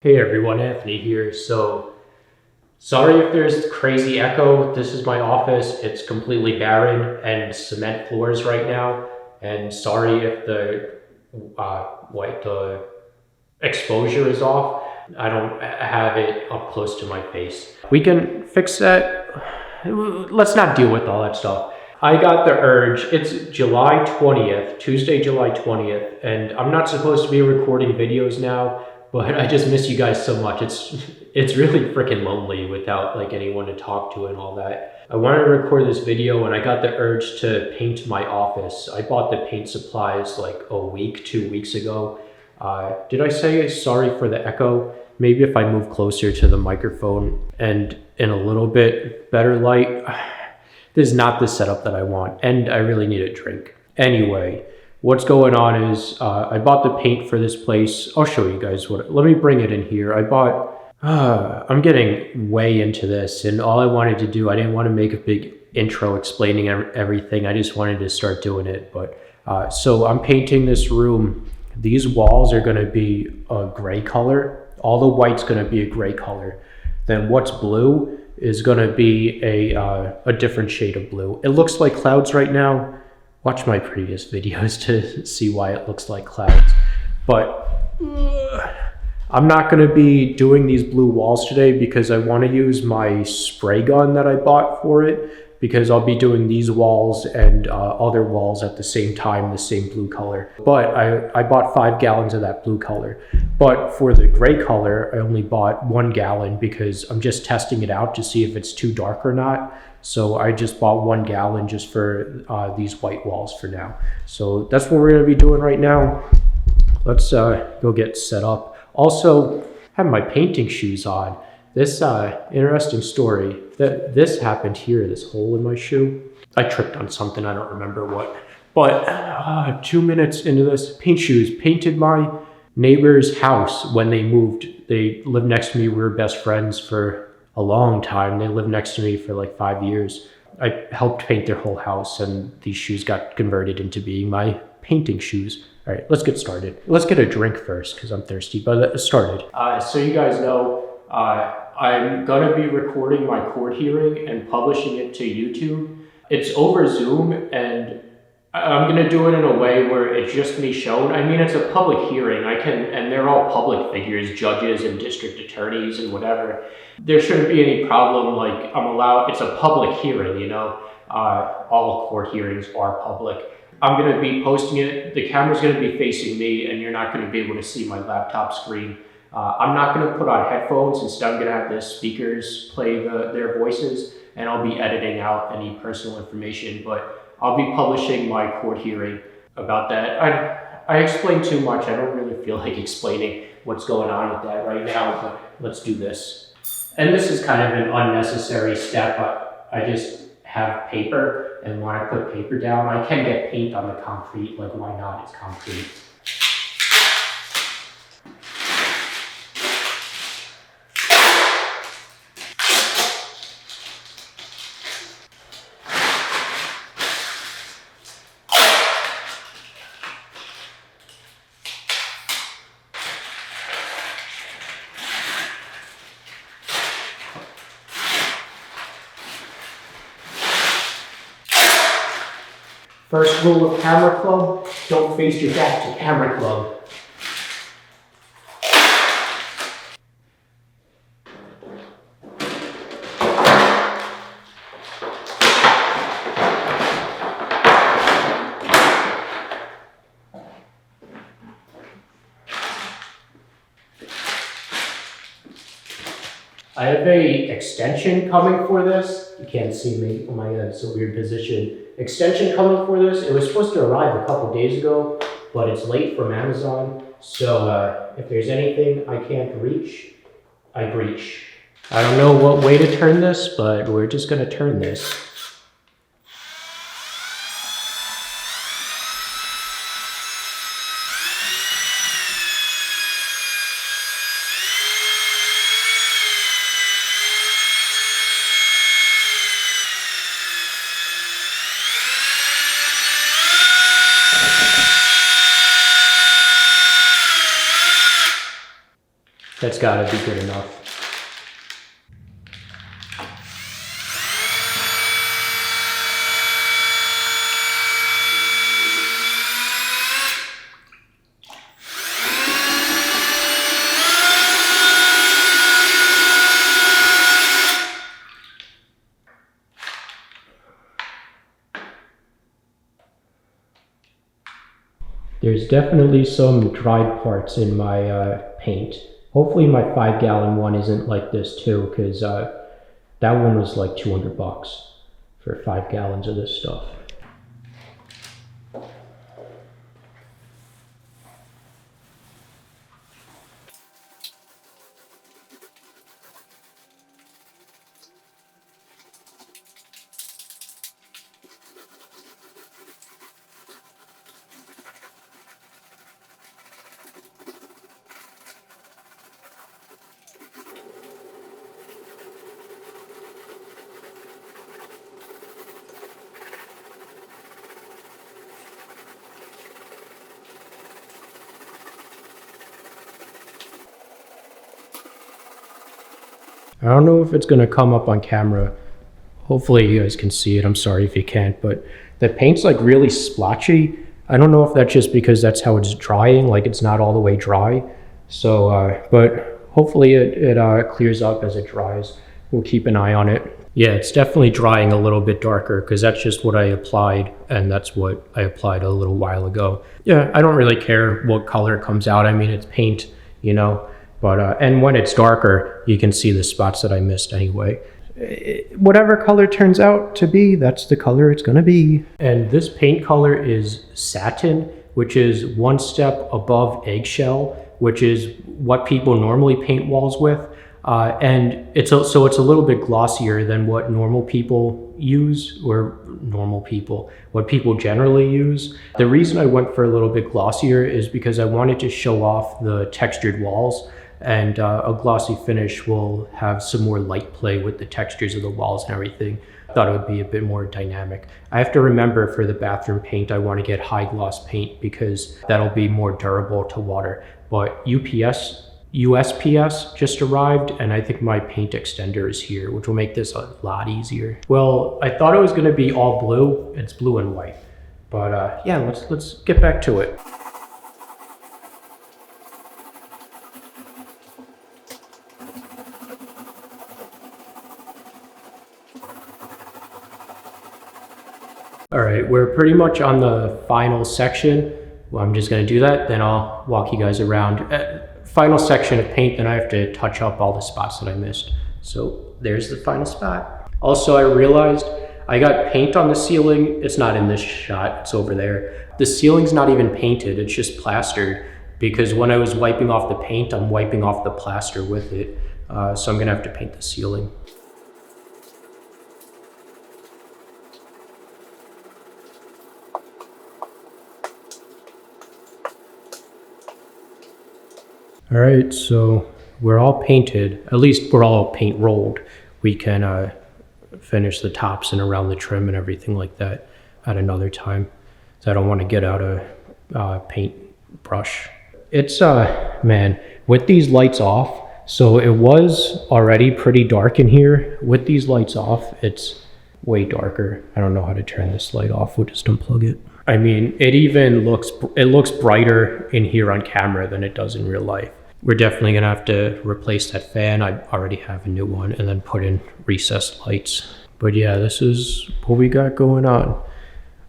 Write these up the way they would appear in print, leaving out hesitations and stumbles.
Hey everyone, Anthony here. So, sorry if there's crazy echo. This is my office. It's completely barren and cement floors right now. And sorry if the exposure is off. I don't have it up close to my face. We can fix that. Let's not deal with all that stuff. I got the urge. It's July 20th, Tuesday, July 20th, and I'm not supposed to be recording videos now, but I just miss you guys so much. It's really freaking lonely without like anyone to talk to and all that. I wanted to record this video and I got the urge to paint my office. I bought the paint supplies like a week, 2 weeks ago. Did I say sorry for the echo? Maybe if I move closer to the microphone and in a little bit better light. This is not the setup that I want, and I really need a drink. Anyway, what's going on is I bought the paint for this place. I'll show you guys let me bring it in here. I'm getting way into this, and all I wanted to do, I didn't want to make a big intro explaining everything. I just wanted to start doing it. But so I'm painting this room. These walls are going to be a gray color. All the white's going to be a gray color. Then what's blue is going to be a different shade of blue. It looks like clouds right now. Watch my previous videos to see why it looks like clouds. But I'm not going to be doing these blue walls today because I want to use my spray gun that I bought for it, because I'll be doing these walls and other walls at the same time, the same blue color. But I bought 5 gallons of that blue color. But for the gray color, I only bought 1 gallon because I'm just testing it out to see if it's too dark or not. So I just bought 1 gallon just for these white walls for now. So that's what we're gonna be doing right now. Let's go get set up. Also, I have my painting shoes on. This interesting story. This happened here, this hole in my shoe. I tripped on something, I don't remember what. But 2 minutes into this, paint shoes, painted my neighbor's house when they moved. They lived next to me, we were best friends for a long time. They lived next to me for like 5 years. I helped paint their whole house, and these shoes got converted into being my painting shoes. All right, let's get started. Let's get a drink first because I'm thirsty, but let's started. So you guys know, I'm gonna be recording my court hearing and publishing it to YouTube. It's over Zoom, and I'm gonna do it in a way where it's just me shown. I mean, it's a public hearing. And they're all public figures, judges and district attorneys and whatever. There shouldn't be any problem. Like, it's a public hearing, you know? All court hearings are public. I'm gonna be posting it. The camera's gonna be facing me, and you're not gonna be able to see my laptop screen. I'm not going to put on headphones. Instead, I'm going to have the speakers play their voices, and I'll be editing out any personal information, but I'll be publishing my court hearing about that. I explained too much. I don't really feel like explaining what's going on with that right now, but let's do this. And this is kind of an unnecessary step. I just have paper, and when I put paper down, I can get paint on the concrete. Like, why not? It's concrete. First rule of Camera Club, don't face your back to Camera Club. I have a extension coming for this. You can't see me. Oh my god, it's a weird position. Extension coming for this. It was supposed to arrive a couple days ago, but it's late from Amazon. So if there's anything I can't reach, I breach. I don't know what way to turn this, but we're just gonna turn this. That's gotta be good enough. There's definitely some dried parts in my paint. Hopefully my 5-gallon one isn't like this too, because that one was like $200 for 5 gallons of this stuff. I don't know if it's gonna come up on camera. Hopefully you guys can see it. I'm sorry if you can't, but the paint's like really splotchy. I don't know if that's just because that's how it's drying, like it's not all the way dry. So, but hopefully it clears up as it dries. We'll keep an eye on it. Yeah, it's definitely drying a little bit darker because that's just what I applied, and that's what I applied a little while ago. Yeah, I don't really care what color comes out. I mean, it's paint, you know, but, and when it's darker, you can see the spots that I missed anyway. Whatever color turns out to be, that's the color it's gonna be. And this paint color is satin, which is one step above eggshell, which is what people normally paint walls with. And so it's a little bit glossier than what normal people use, or what people generally use. The reason I went for a little bit glossier is because I wanted to show off the textured walls, and a glossy finish will have some more light play with the textures of the walls and everything. I thought it would be a bit more dynamic. I have to remember for the bathroom paint, I want to get high gloss paint because that'll be more durable to water. But USPS just arrived, and I think my paint extender is here, which will make this a lot easier. Well, I thought it was gonna be all blue. It's blue and white. But yeah, let's get back to it. All right, we're pretty much on the final section. Well, I'm just gonna do that, then I'll walk you guys around. Final section of paint, then I have to touch up all the spots that I missed. So there's the final spot. Also, I realized I got paint on the ceiling. It's not in this shot, it's over there. The ceiling's not even painted, it's just plastered, because when I was wiping off the paint, I'm wiping off the plaster with it. So I'm gonna have to paint the ceiling. All right, so we're all painted, at least we're all paint rolled. We can finish the tops and around the trim and everything like that at another time. So I don't want to get out a paint brush. It's, man, with these lights off, so it was already pretty dark in here. With these lights off, it's way darker. I don't know how to turn this light off, we'll just unplug it. I mean, it looks brighter in here on camera than it does in real life. We're definitely gonna have to replace that fan. I already have a new one, and then put in recessed lights. But yeah, this is what we got going on.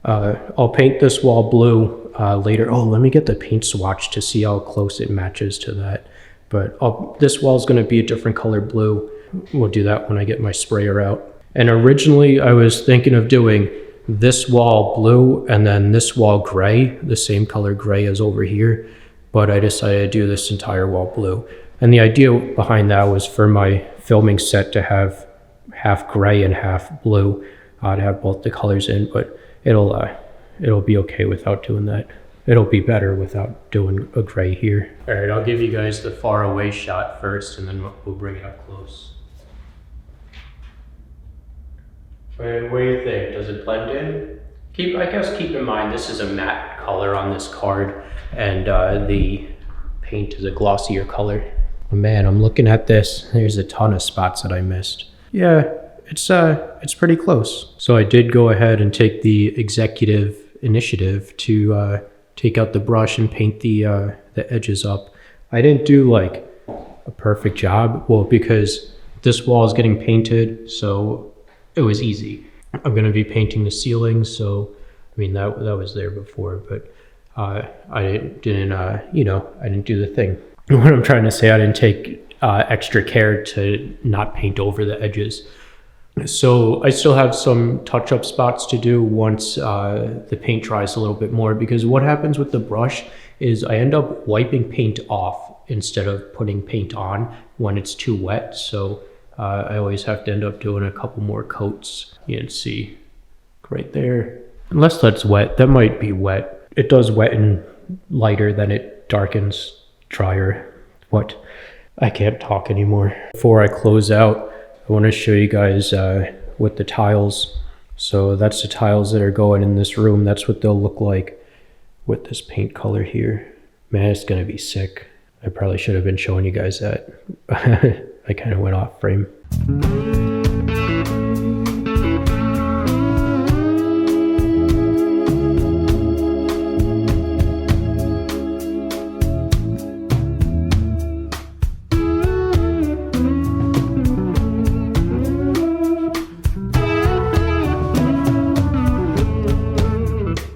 I'll paint this wall blue later. Oh, let me get the paint swatch to see how close it matches to that. But this wall is gonna be a different color blue. We'll do that when I get my sprayer out. And originally I was thinking of doing this wall blue and then this wall gray, the same color gray as over here, but I decided to do this entire wall blue. And the idea behind that was for my filming set to have half gray and half blue, to have both the colors in, but it'll be okay without doing that. It'll be better without doing a gray here. All right, I'll give you guys the far away shot first, and then we'll bring it up close. What do you think? Does it blend in? I guess keep in mind this is a matte color on this card, and the paint is a glossier color. Oh man, I'm looking at this. There's a ton of spots that I missed. Yeah, it's pretty close. So I did go ahead and take the executive initiative to take out the brush and paint the edges up. I didn't do like a perfect job, well, because this wall is getting painted, so it was easy. I'm gonna be painting the ceiling, so I mean that was there before, but I didn't I didn't do the thing. What I'm trying to say, I didn't take extra care to not paint over the edges. So I still have some touch-up spots to do once the paint dries a little bit more, because what happens with the brush is I end up wiping paint off instead of putting paint on when it's too wet. So I always have to end up doing a couple more coats. You can see right there. Unless that's wet, that might be wet. It does wetten lighter than it darkens drier. What? I can't talk anymore. Before I close out, I want to show you guys with the tiles. So that's the tiles that are going in this room. That's what they'll look like with this paint color here. Man, it's gonna be sick. I probably should have been showing you guys that. I kind of went off frame.